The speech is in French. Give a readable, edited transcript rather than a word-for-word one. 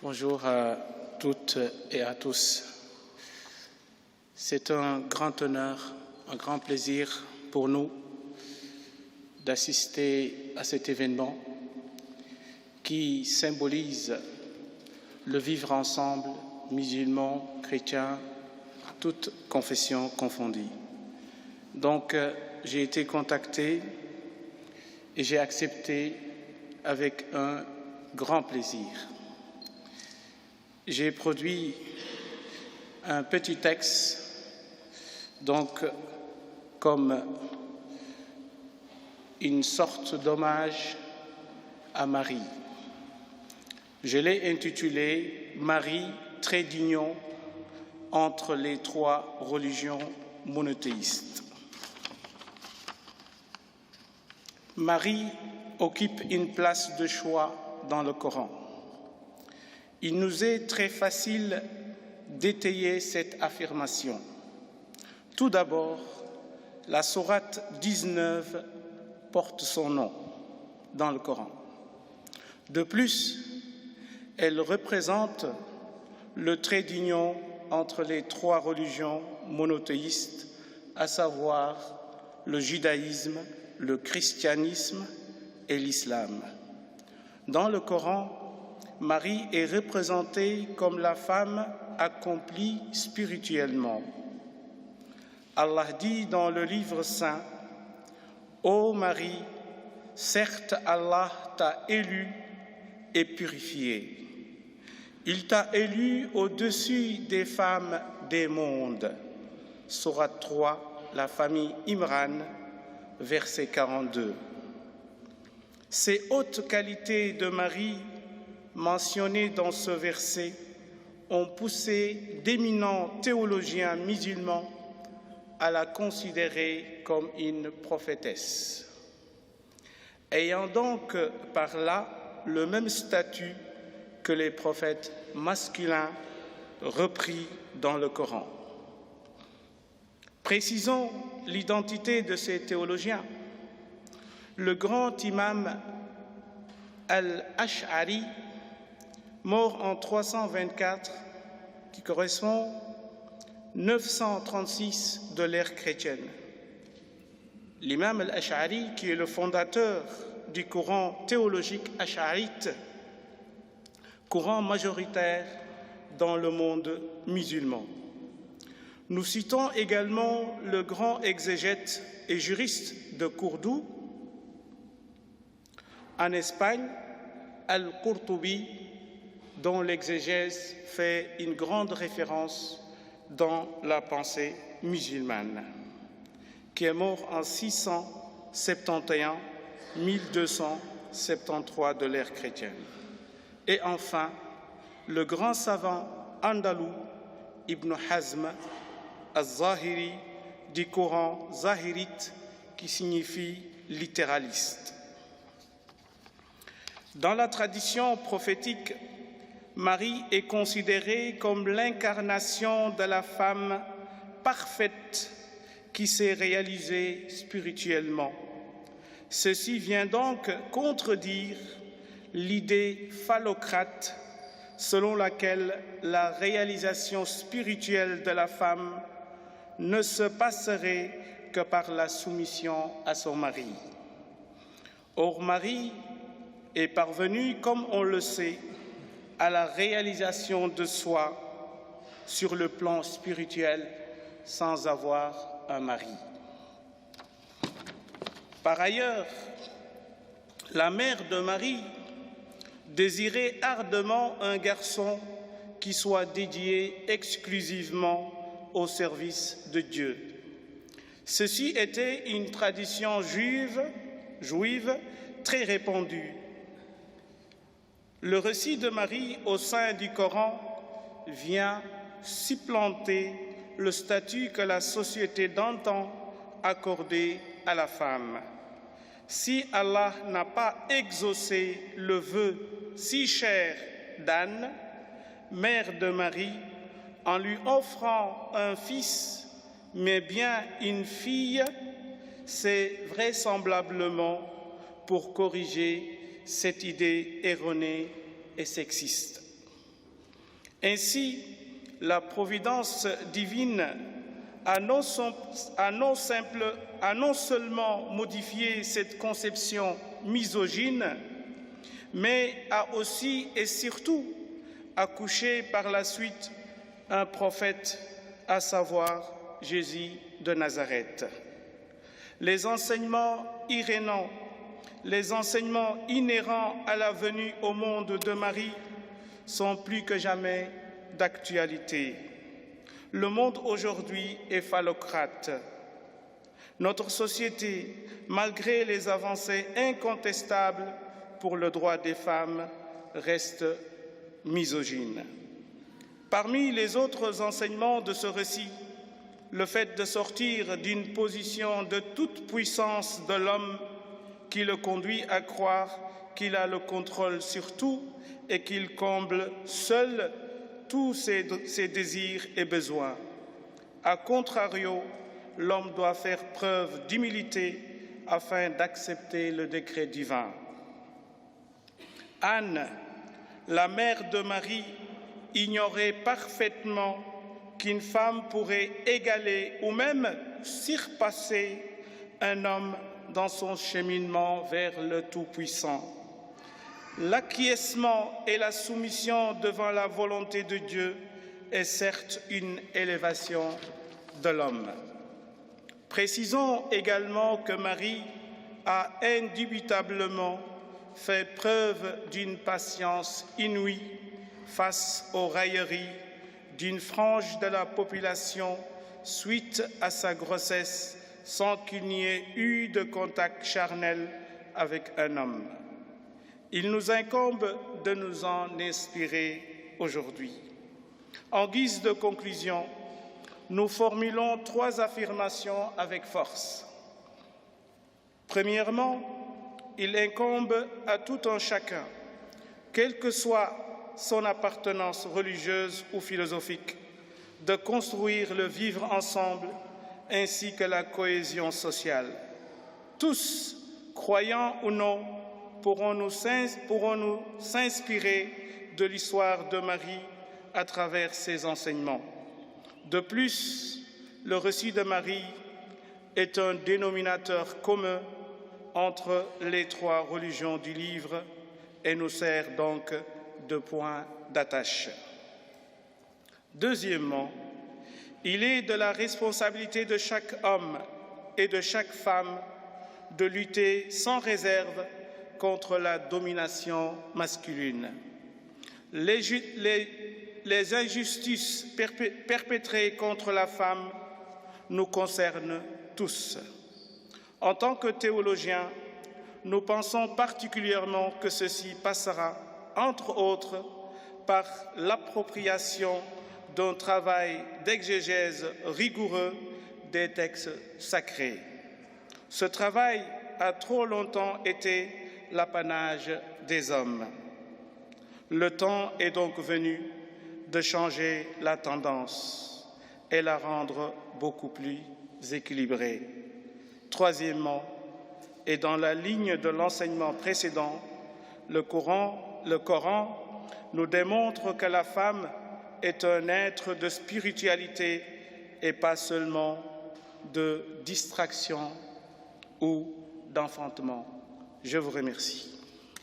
Bonjour à toutes et à tous. C'est un grand honneur, un grand plaisir pour nous d'assister à cet événement qui symbolise le vivre ensemble, musulmans, chrétiens, toutes confessions confondues. Donc, j'ai été contacté et j'ai accepté avec un grand plaisir. J'ai produit un petit texte, donc comme une sorte d'hommage à Marie. Je l'ai intitulé « Marie, trait d'union entre les trois religions monothéistes ». Marie occupe une place de choix dans le Coran. Il nous est très facile d'étayer cette affirmation. Tout d'abord, la sourate 19 porte son nom dans le Coran. De plus, elle représente le trait d'union entre les trois religions monothéistes, à savoir le judaïsme, le christianisme et l'islam. Dans le Coran, Marie est représentée comme la femme accomplie spirituellement. Allah dit dans le livre saint, « Ô Marie, certes Allah t'a élue et purifiée. Il t'a élue au-dessus des femmes des mondes. » Sourate 3, la famille Imran, verset 42. Ces hautes qualités de Marie mentionnées dans ce verset ont poussé d'éminents théologiens musulmans à la considérer comme une prophétesse, ayant donc par là le même statut que les prophètes masculins repris dans le Coran. Précisons l'identité de ces théologiens. Le grand imam al-Ash'ari, mort en 324, qui correspond 936 de l'ère chrétienne. L'imam al-Ash'ari, qui est le fondateur du courant théologique ash'arite, courant majoritaire dans le monde musulman. Nous citons également le grand exégète et juriste de Cordoue, en Espagne, Al-Qurtubi, dont l'exégèse fait une grande référence dans la pensée musulmane, qui est mort en 671-1273 de l'ère chrétienne. Et enfin, le grand savant andalou Ibn Hazm al-Zahiri du Coran zahirite, qui signifie littéraliste. Dans la tradition prophétique, Marie est considérée comme l'incarnation de la femme parfaite qui s'est réalisée spirituellement. Ceci vient donc contredire l'idée phallocrate selon laquelle la réalisation spirituelle de la femme ne se passerait que par la soumission à son mari. Or, Marie est parvenue, comme on le sait, à la réalisation de soi sur le plan spirituel sans avoir un mari. Par ailleurs, la mère de Marie désirait ardemment un garçon qui soit dédié exclusivement au service de Dieu. Ceci était une tradition juive très répandue. Le récit de Marie au sein du Coran vient supplanter le statut que la société d'antan accordait à la femme. Si Allah n'a pas exaucé le vœu si cher d'Anne, mère de Marie, en lui offrant un fils, mais bien une fille, c'est vraisemblablement pour corriger cette idée erronée et sexiste. Ainsi, la providence divine a non seulement modifié cette conception misogyne, mais a aussi et surtout accouché par la suite un prophète, à savoir Jésus de Nazareth. Les enseignements irénants, les enseignements inhérents à la venue au monde de Marie sont plus que jamais d'actualité. Le monde aujourd'hui est phallocrate. Notre société, malgré les avancées incontestables pour le droit des femmes, reste misogyne. Parmi les autres enseignements de ce récit, le fait de sortir d'une position de toute puissance de l'homme qui le conduit à croire qu'il a le contrôle sur tout et qu'il comble seul tous ses désirs et besoins. A contrario, l'homme doit faire preuve d'humilité afin d'accepter le décret divin. Anne, la mère de Marie, ignorait parfaitement qu'une femme pourrait égaler ou même surpasser un homme dans son cheminement vers le Tout-Puissant. L'acquiescement et la soumission devant la volonté de Dieu est certes une élévation de l'homme. Précisons également que Marie a indubitablement fait preuve d'une patience inouïe face aux railleries d'une frange de la population suite à sa grossesse sans qu'il n'y ait eu de contact charnel avec un homme. Il nous incombe de nous en inspirer aujourd'hui. En guise de conclusion, nous formulons 3 affirmations avec force. Premièrement, il incombe à tout un chacun, quelle que soit son appartenance religieuse ou philosophique, de construire le vivre ensemble ainsi que la cohésion sociale. Tous, croyants ou non, pourrons-nous s'inspirer de l'histoire de Marie à travers ses enseignements. De plus, le récit de Marie est un dénominateur commun entre les 3 religions du livre et nous sert donc de point d'attache. Deuxièmement, il est de la responsabilité de chaque homme et de chaque femme de lutter sans réserve contre la domination masculine. Les injustices perpétrées contre la femme nous concernent tous. En tant que théologiens, nous pensons particulièrement que ceci passera, entre autres, par l'appropriation d'un travail d'exégèse rigoureux des textes sacrés. Ce travail a trop longtemps été l'apanage des hommes. Le temps est donc venu de changer la tendance et la rendre beaucoup plus équilibrée. Troisièmement, et dans la ligne de l'enseignement précédent, le Coran nous démontre que la femme est un être de spiritualité et pas seulement de distraction ou d'enfantement. Je vous remercie.